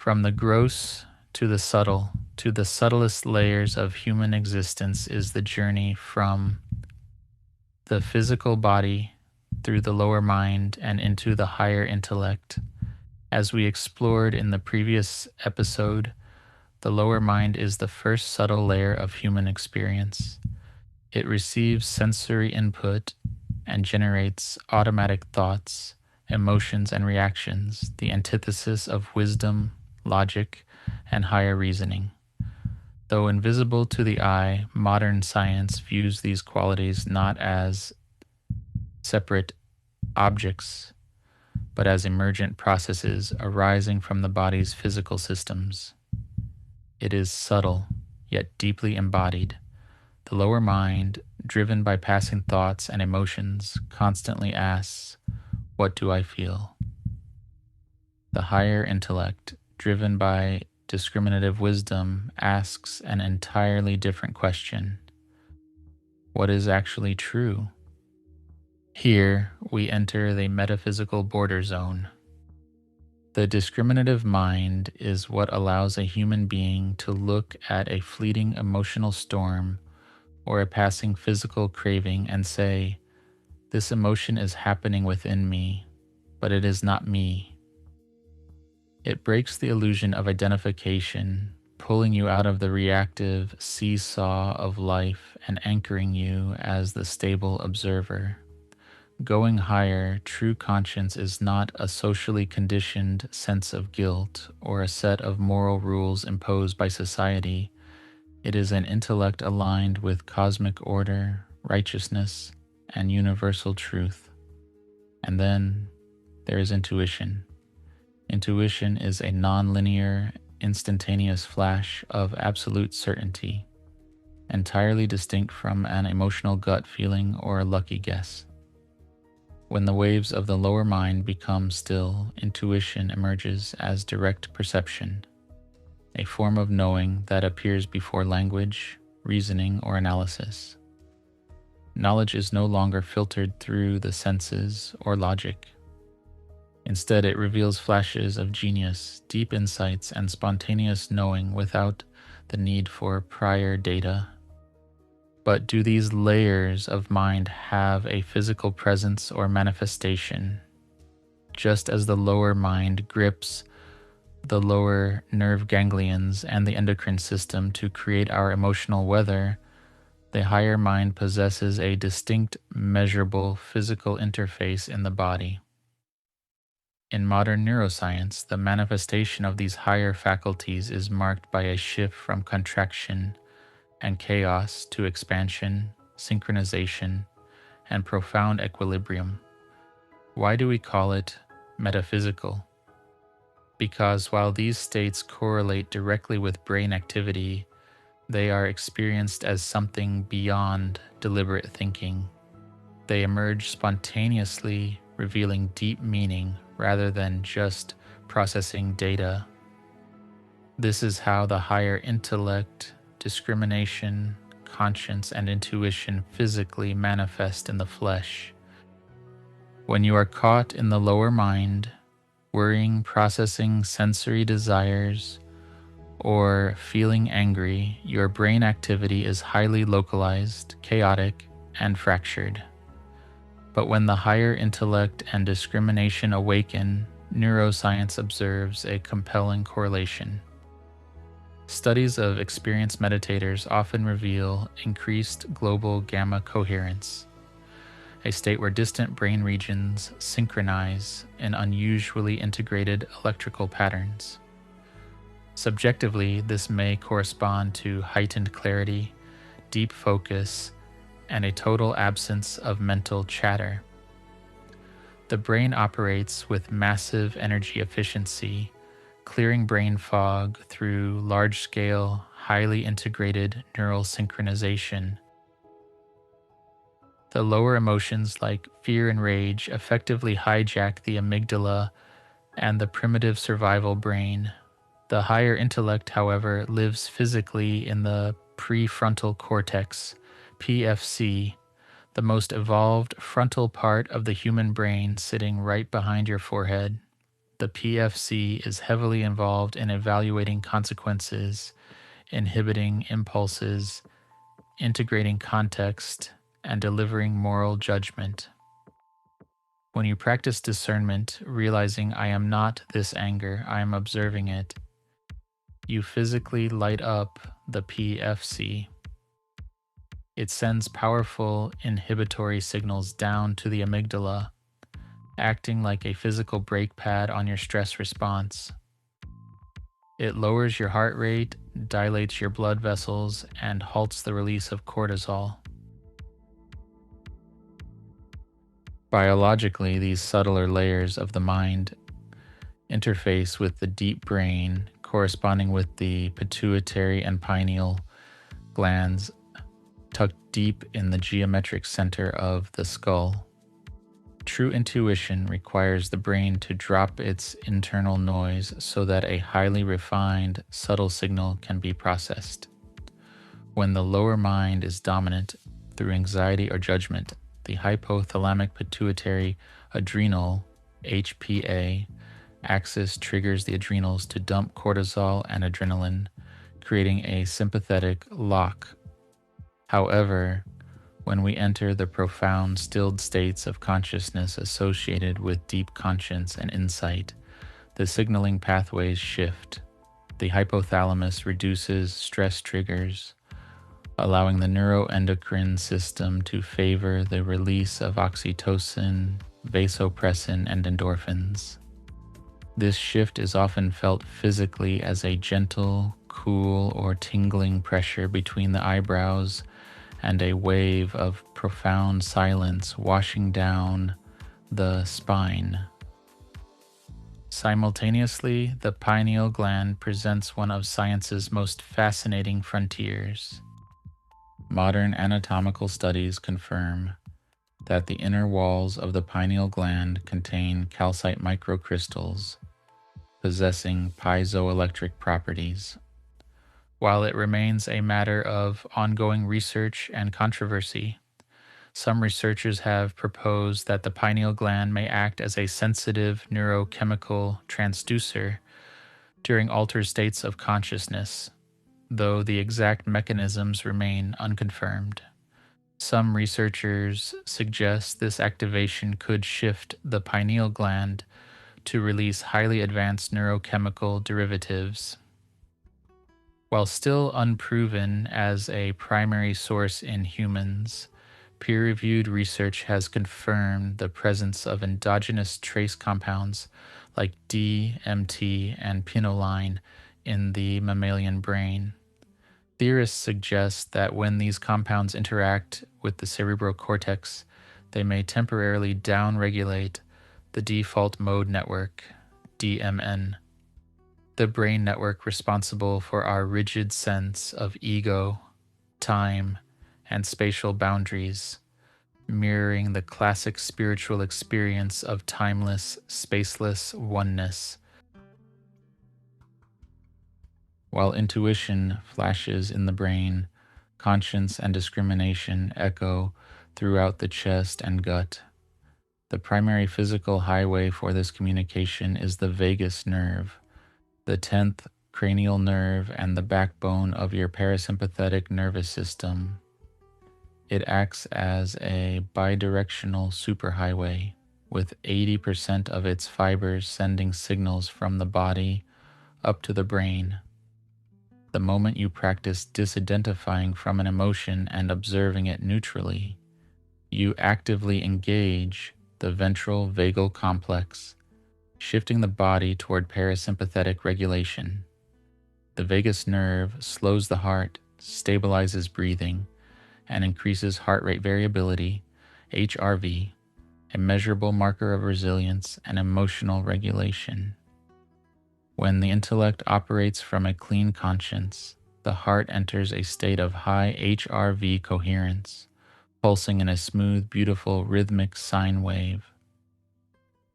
From the gross to the subtle, to the subtlest layers of human existence is the journey from the physical body through the lower mind and into the higher intellect. As we explored in the previous episode, the lower mind is the first subtle layer of human experience. It receives sensory input and generates automatic thoughts, emotions, and reactions, the antithesis of wisdom, logic, and higher reasoning. Though invisible to the eye, modern science views these qualities not as separate objects, but as emergent processes arising from the body's physical systems. It is subtle, yet deeply embodied. The lower mind, driven by passing thoughts and emotions, constantly asks, "What do I feel?" The higher intellect, driven by discriminative wisdom, asks an entirely different question: what is actually true? Here, we enter the metaphysical border zone. The discriminative mind is what allows a human being to look at a fleeting emotional storm or a passing physical craving and say, "This emotion is happening within me, but it is not me." It breaks the illusion of identification, pulling you out of the reactive seesaw of life and anchoring you as the stable observer. Going higher, true conscience is not a socially conditioned sense of guilt or a set of moral rules imposed by society. It is an intellect aligned with cosmic order, righteousness, and universal truth. And then there is intuition. Intuition is a non-linear, instantaneous flash of absolute certainty, entirely distinct from an emotional gut feeling or a lucky guess. When the waves of the lower mind become still, intuition emerges as direct perception, a form of knowing that appears before language, reasoning, or analysis. Knowledge is no longer filtered through the senses or logic. Instead, it reveals flashes of genius, deep insights, and spontaneous knowing without the need for prior data. But do these layers of mind have a physical presence or manifestation? Just as the lower mind grips the lower nerve ganglions and the endocrine system to create our emotional weather, the higher mind possesses a distinct, measurable physical interface in the body. In modern neuroscience, the manifestation of these higher faculties is marked by a shift from contraction and chaos to expansion, synchronization, and profound equilibrium. Why do we call it metaphysical? Because while these states correlate directly with brain activity, they are experienced as something beyond deliberate thinking. They emerge spontaneously, revealing deep meaning rather than just processing data. This is how the higher intellect, discrimination, conscience, and intuition physically manifest in the flesh. When you are caught in the lower mind, worrying, processing sensory desires, or feeling angry, your brain activity is highly localized, chaotic, and fractured. But when the higher intellect and discrimination awaken, neuroscience observes a compelling correlation. Studies of experienced meditators often reveal increased global gamma coherence, a state where distant brain regions synchronize in unusually integrated electrical patterns. Subjectively, this may correspond to heightened clarity, deep focus, and a total absence of mental chatter. The brain operates with massive energy efficiency, clearing brain fog through large-scale, highly integrated neural synchronization. The lower emotions like fear and rage effectively hijack the amygdala and the primitive survival brain. The higher intellect, however, lives physically in the prefrontal cortex, PFC, the most evolved frontal part of the human brain sitting right behind your forehead. The PFC is heavily involved in evaluating consequences, inhibiting impulses, integrating context, and delivering moral judgment. When you practice discernment, realizing I am not this anger, I am observing it, you physically light up the PFC. It sends powerful inhibitory signals down to the amygdala, acting like a physical brake pad on your stress response. It lowers your heart rate, dilates your blood vessels, and halts the release of cortisol. Biologically, these subtler layers of the mind interface with the deep brain, corresponding with the pituitary and pineal glands tucked deep in the geometric center of the skull. True intuition requires the brain to drop its internal noise so that a highly refined, subtle signal can be processed. When the lower mind is dominant through anxiety or judgment, the hypothalamic pituitary adrenal HPA axis triggers the adrenals to dump cortisol and adrenaline, creating a sympathetic lock. However, when we enter the profound, stilled states of consciousness associated with deep conscience and insight, the signaling pathways shift. The hypothalamus reduces stress triggers, allowing the neuroendocrine system to favor the release of oxytocin, vasopressin, and endorphins. This shift is often felt physically as a gentle, cool, or tingling pressure between the eyebrows and a wave of profound silence washing down the spine. Simultaneously, the pineal gland presents one of science's most fascinating frontiers. Modern anatomical studies confirm that the inner walls of the pineal gland contain calcite microcrystals possessing piezoelectric properties. While it remains a matter of ongoing research and controversy, some researchers have proposed that the pineal gland may act as a sensitive neurochemical transducer during altered states of consciousness, though the exact mechanisms remain unconfirmed. Some researchers suggest this activation could shift the pineal gland to release highly advanced neurochemical derivatives. While still unproven as a primary source in humans, peer-reviewed research has confirmed the presence of endogenous trace compounds like DMT and pinoline in the mammalian brain. Theorists suggest that when these compounds interact with the cerebral cortex, they may temporarily downregulate the default mode network, DMN, the brain network responsible for our rigid sense of ego, time, and spatial boundaries, mirroring the classic spiritual experience of timeless, spaceless oneness. While intuition flashes in the brain, conscience and discrimination echo throughout the chest and gut. The primary physical highway for this communication is the vagus nerve, the 10th cranial nerve and the backbone of your parasympathetic nervous system. It acts as a bidirectional superhighway, with 80% of its fibers sending signals from the body up to the brain. The moment you practice disidentifying from an emotion and observing it neutrally, you actively engage the ventral vagal complex, shifting the body toward parasympathetic regulation. The vagus nerve slows the heart, stabilizes breathing, and increases heart rate variability, HRV, a measurable marker of resilience and emotional regulation. When the intellect operates from a clean conscience, the heart enters a state of high HRV coherence, pulsing in a smooth, beautiful, rhythmic sine wave.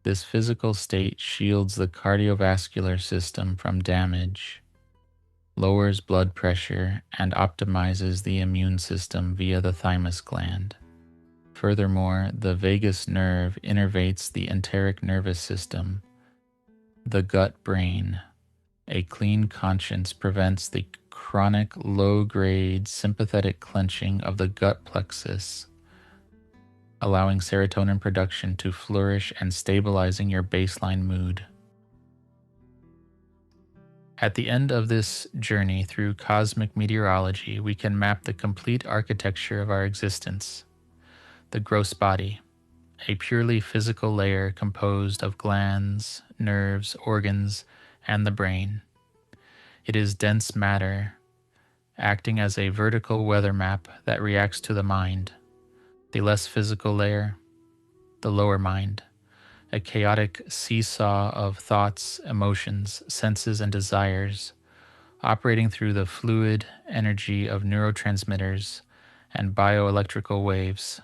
This physical state shields the cardiovascular system from damage, lowers blood pressure, and optimizes the immune system via the thymus gland. Furthermore, the vagus nerve innervates the enteric nervous system, The gut brain. A clean conscience prevents the chronic low-grade sympathetic clenching of the gut plexus, allowing serotonin production to flourish and stabilizing your baseline mood. At the end of this journey through cosmic meteorology, we can map the complete architecture of our existence. The gross body, a purely physical layer composed of glands, nerves, organs, and the brain. It is dense matter, acting as a vertical weather map that reacts to the mind. The less physical layer, the lower mind, a chaotic seesaw of thoughts, emotions, senses, and desires, operating through the fluid energy of neurotransmitters and bioelectrical waves.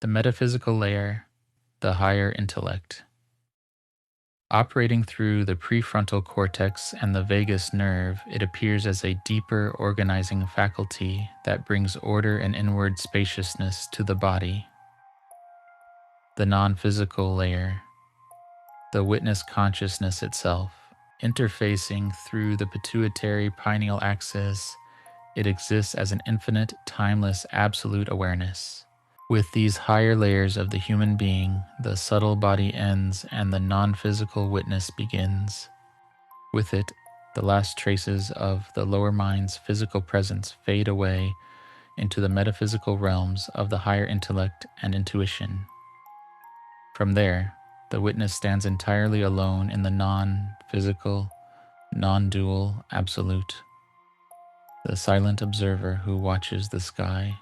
The metaphysical layer, the higher intellect, operating through the prefrontal cortex and the vagus nerve, it appears as a deeper organizing faculty that brings order and inward spaciousness to the body. The non-physical layer, the witness consciousness itself, interfacing through the pituitary pineal axis, it exists as an infinite, timeless, absolute awareness. With these higher layers of the human being, the subtle body ends and the non-physical witness begins. With it, the last traces of the lower mind's physical presence fade away into the metaphysical realms of the higher intellect and intuition. From there, the witness stands entirely alone in the non-physical, non-dual absolute, the silent observer who watches the sky.